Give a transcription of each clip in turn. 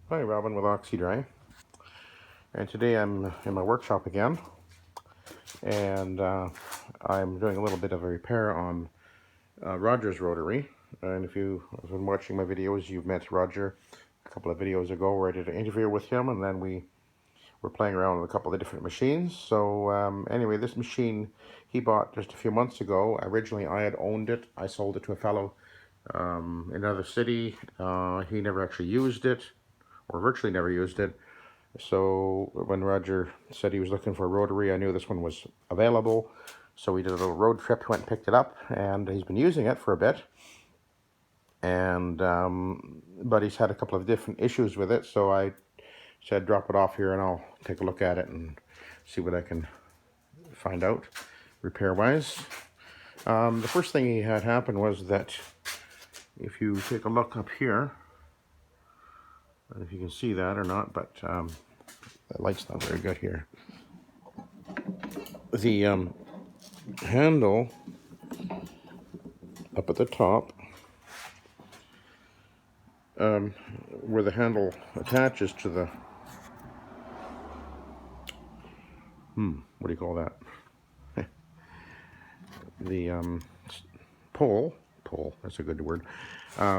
Hi, Robin with Oxy-Dry, and today I'm in my workshop again, and I'm doing a little bit of a repair on Roger's rotary. And if you have been watching my videos, you've met Roger a couple of videos ago where I did an interview with him, and then we were playing around with a couple of different machines. So anyway, this machine he bought just a few months ago. Originally, I had owned it. I sold it to a fellow in another city. He never actually used it, or virtually never used it. So when Roger said he was looking for a rotary, I knew this one was available. So we did a little road trip, went and picked it up, and he's been using it for a bit. And but he's had a couple of different issues with it, so I said drop it off here and I'll take a look at it and see what I can find out repair-wise. The first thing he had happen was that if you take a look up here, I don't know if you can see that or not, but the light's not very good here. The handle up at the top, where the handle attaches to the what do you call that? The pole, that's a good word,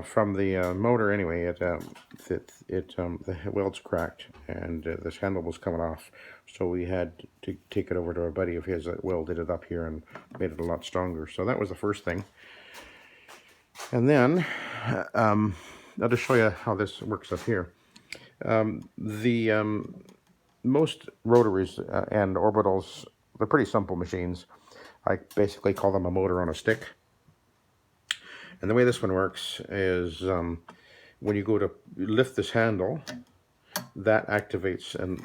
from the motor anyway. The weld's cracked, and this handle was coming off, so we had to take it over to a buddy of his that welded it up here and made it a lot stronger. So that was the first thing. And then I'll just show you how this works up here. Most rotaries and orbitals, they're pretty simple machines. I basically call them a motor on a stick. And the way this one works is when you go to lift this handle, that activates and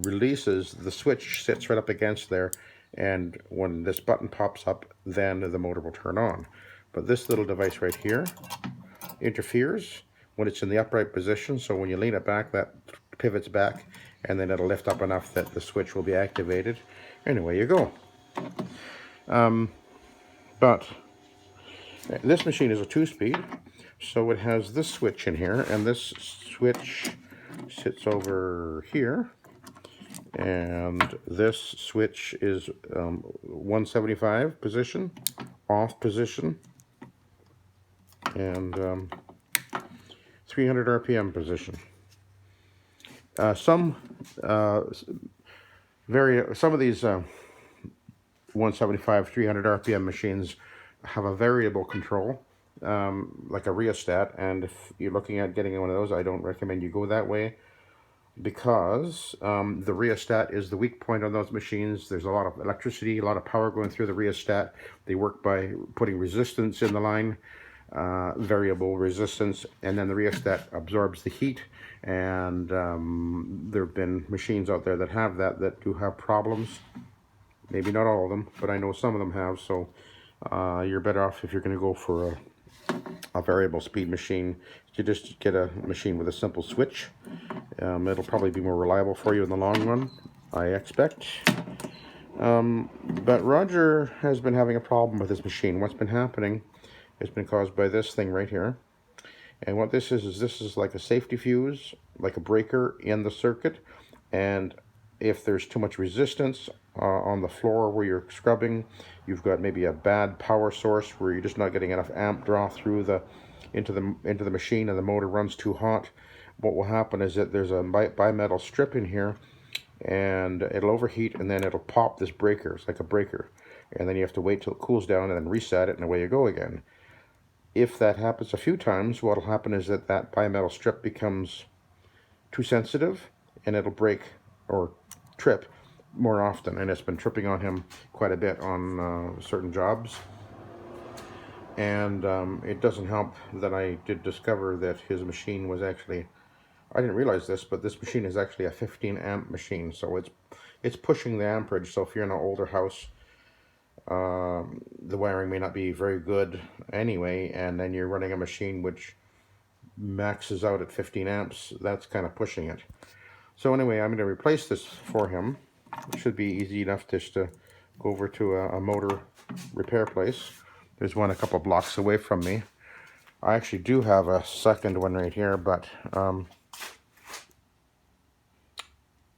releases, the switch sits right up against there, and when this button pops up, then the motor will turn on. But this little device right here interferes when it's in the upright position, so when you lean it back, that pivots back, and then it'll lift up enough that the switch will be activated, and away you go. But this machine is a 2-speed, so it has this switch in here, and this switch sits over here, and this switch is 175 position, off position, and 300 RPM position. Some of these 175, 300 RPM machines have a variable control, like a rheostat, and if you're looking at getting one of those, I don't recommend you go that way, because the rheostat is the weak point on those machines. There's a lot of electricity, a lot of power going through the rheostat. They work by putting resistance in the line, variable resistance, and then the rheostat absorbs the heat, and there have been machines out there that have that do have problems. Maybe not all of them, but I know some of them have, so you're better off, if you're going to go for a variable speed machine, to just get a machine with a simple switch. It'll probably be more reliable for you in the long run, I expect. But Roger has been having a problem with his machine. What's been happening has been caused by this thing right here. And what this is like a safety fuse, like a breaker in the circuit. And if there's too much resistance on the floor where you're scrubbing, you've got maybe a bad power source where you're just not getting enough amp draw through into the machine, and the motor runs too hot. What will happen is that there's a bimetal strip in here, and it'll overheat, and then it'll pop this breaker. It's like a breaker, and then you have to wait till it cools down and then reset it, and away you go again. If that happens a few times, what will happen is that bimetal strip becomes too sensitive, and it'll break or trip more often, and it's been tripping on him quite a bit on certain jobs. And it doesn't help that I did discover that his machine was actually, I didn't realize this, but this machine is actually a 15 amp machine, so it's pushing the amperage. So if you're in an older house, the wiring may not be very good anyway, and then you're running a machine which maxes out at 15 amps, that's kind of pushing it. So anyway, I'm going to replace this for him. It should be easy enough just to go over to a motor repair place. There's one a couple blocks away from me. I actually do have a second one right here, but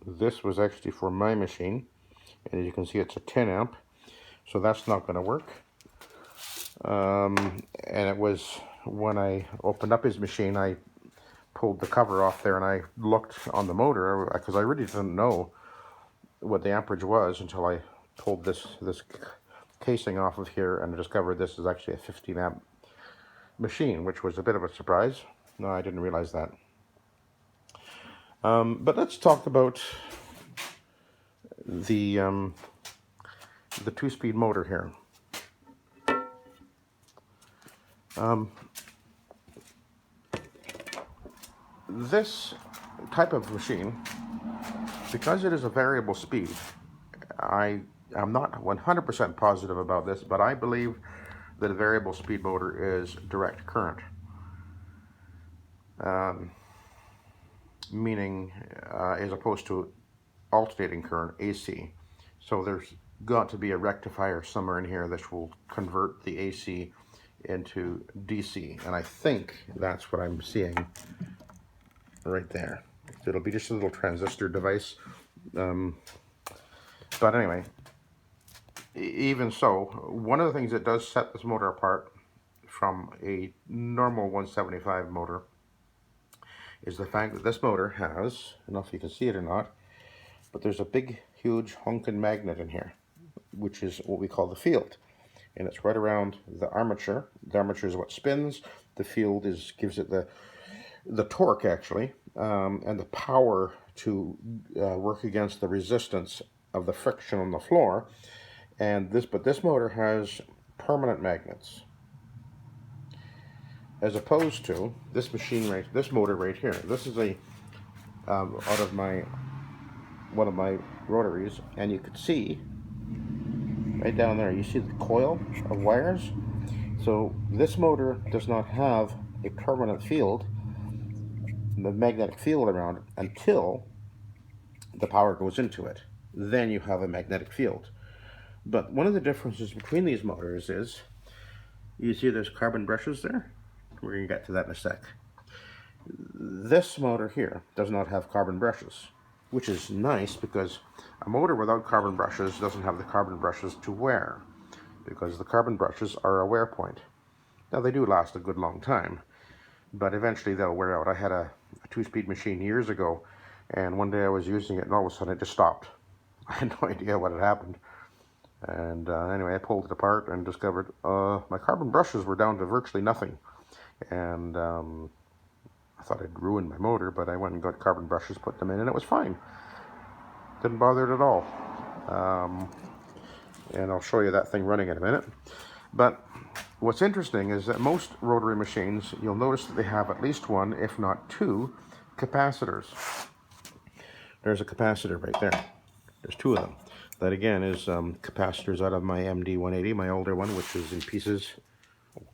This was actually for my machine, and as you can see, it's a 10 amp, so that's not going to work. And it was when I opened up his machine, I pulled the cover off there and I looked on the motor, because I really didn't know what the amperage was until I pulled this casing off of here and discovered this is actually a 15 amp machine, which was a bit of a surprise. No, I didn't realize that. But let's talk about the 2-speed motor here. This type of machine, because it is a variable speed, I'm not 100% positive about this, but I believe that a variable speed motor is direct current. Meaning as opposed to alternating current, AC. So there's got to be a rectifier somewhere in here that will convert the AC into DC, and I think that's what I'm seeing right there. It'll be just a little transistor device, but anyway, even so, one of the things that does set this motor apart from a normal 175 motor is the fact that this motor has, I don't know if you can see it or not, but there's a big, huge honkin' magnet in here, which is what we call the field. And it's right around the armature. The armature is what spins. The field gives it the torque, actually, and the power to work against the resistance of the friction on the floor. But this motor has permanent magnets, as opposed to this motor right here. This is out of one of my rotaries, and you can see right down there, you see the coil of wires. So this motor does not have a permanent field, the magnetic field around it, until the power goes into it. Then you have a magnetic field. But one of the differences between these motors is, you see there's carbon brushes there? We're going to get to that in a sec. This motor here does not have carbon brushes, which is nice because a motor without carbon brushes doesn't have the carbon brushes to wear, because the carbon brushes are a wear point. Now they do last a good long time, but eventually they'll wear out. I had a 2-speed machine years ago, and one day I was using it and all of a sudden it just stopped. I had no idea what had happened. And anyway, I pulled it apart and discovered my carbon brushes were down to virtually nothing. And I thought I'd ruined my motor, but I went and got carbon brushes, put them in, and it was fine. Didn't bother it at all. And I'll show you that thing running in a minute. But what's interesting is that most rotary machines, you'll notice that they have at least one, if not two, capacitors. There's a capacitor right there. There's two of them. That again is capacitors out of my MD180, my older one, which is in pieces.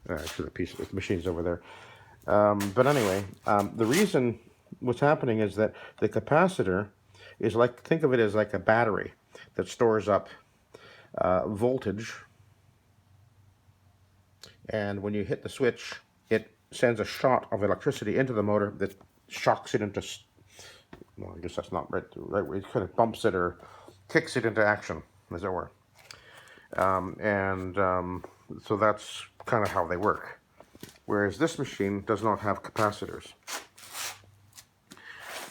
Actually, the machine's over there. But anyway, the reason what's happening is that the capacitor is like, think of it as like a battery that stores up voltage. And when you hit the switch, it sends a shot of electricity into the motor that shocks it into, well, I guess that's not right way. It kind of bumps it or kicks it into action, as it were. So that's kind of how they work. Whereas this machine does not have capacitors.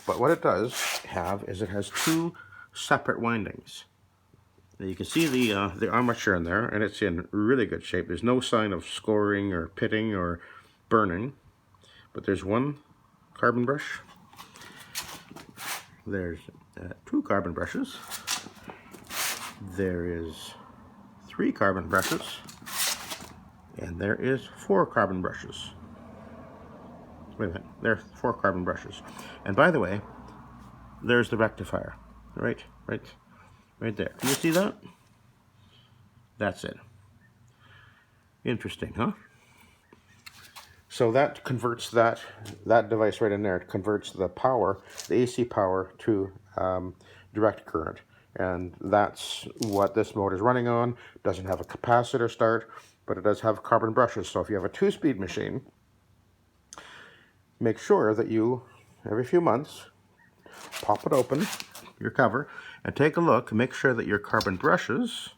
But what it does have is it has two separate windings. Now you can see the armature in there, and it's in really good shape. There's no sign of scoring or pitting or burning. But there's one carbon brush. There's two carbon brushes. There is 3 carbon brushes. And there is 4 carbon brushes. Wait a minute, there are 4 carbon brushes. And by the way, there's the rectifier. Right there. Can you see that? That's it. Interesting, huh? So that converts that device right in there. It converts the power, the AC power, to direct current. And that's what this motor is running on. It doesn't have a capacitor start, but it does have carbon brushes. So if you have a 2-speed machine, make sure that you, every few months, pop it open, your cover and take a look. Make sure that your carbon brushes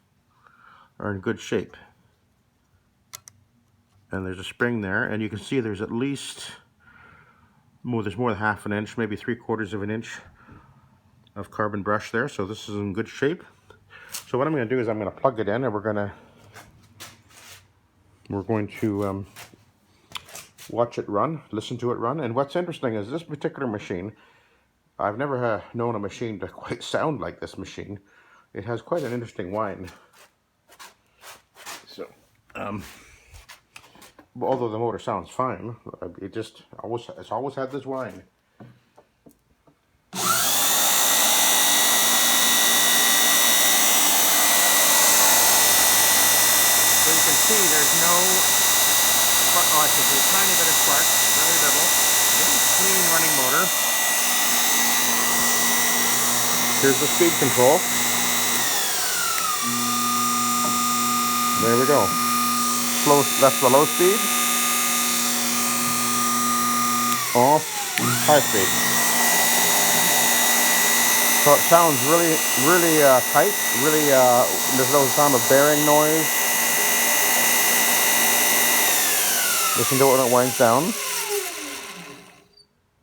are in good shape. And there's a spring there, and you can see there's at least, there's more than half an inch, maybe 3/4 of an inch of carbon brush there, so this is in good shape. So what I'm going to do is I'm going to plug it in, and we're going to watch it run, listen to it run. And what's interesting is this particular machine, I've never known a machine to quite sound like this machine. It has quite an interesting whine. So, although the motor sounds fine, it's always had this whine. So you can see there's no, I can see a tiny bit of spark, very little. Clean running motor. Here's the speed control. There we go. Slow, that's the low speed. Off, high speed. So it sounds really tight. Really, there's no sound of bearing noise. Listen to it when it winds down.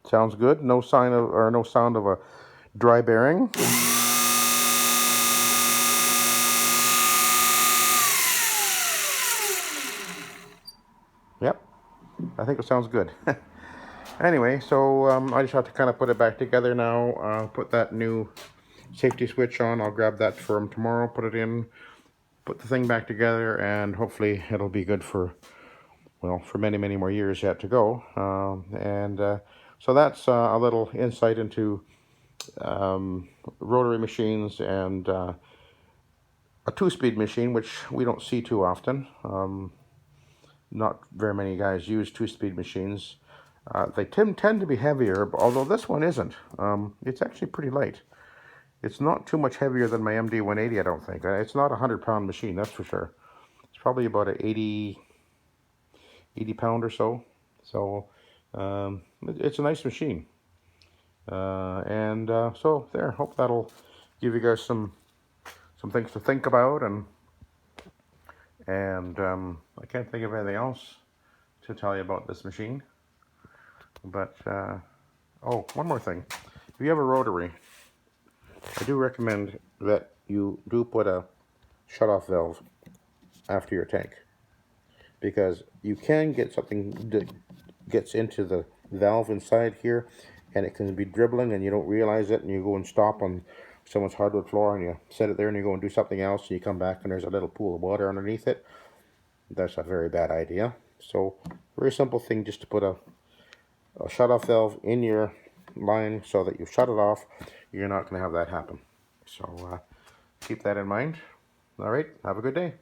Sounds good. No sign of, or no sound of a dry bearing. Yep, I think it sounds good. Anyway, so I just have to kind of put it back together now. Put that new safety switch on. I'll grab that from tomorrow, put it in, put the thing back together, and hopefully it'll be good for, well, for many more years yet to go. So that's a little insight into rotary machines and a 2-speed machine, which we don't see too often. Not very many guys use 2-speed machines. They tend to be heavier, although this one isn't. It's actually pretty light. It's not too much heavier than my MD-180, I don't think. It's not a 100-pound machine, that's for sure. It's probably about an 80 pound or so. So it's a nice machine. So there, hope that'll give you guys some things to think about, and I can't think of anything else to tell you about this machine. But oh, one more thing. If you have a rotary, I do recommend that you do put a shut-off valve after your tank, because you can get something that gets into the valve inside here, and it can be dribbling and you don't realize it, and you go and stop on someone's hardwood floor and you set it there and you go and do something else, and you come back and there's a little pool of water underneath it. That's a very bad idea. So very simple thing, just to put a shut-off valve in your line so that you shut it off. You're not going to have that happen. So keep that in mind. All right, have a good day.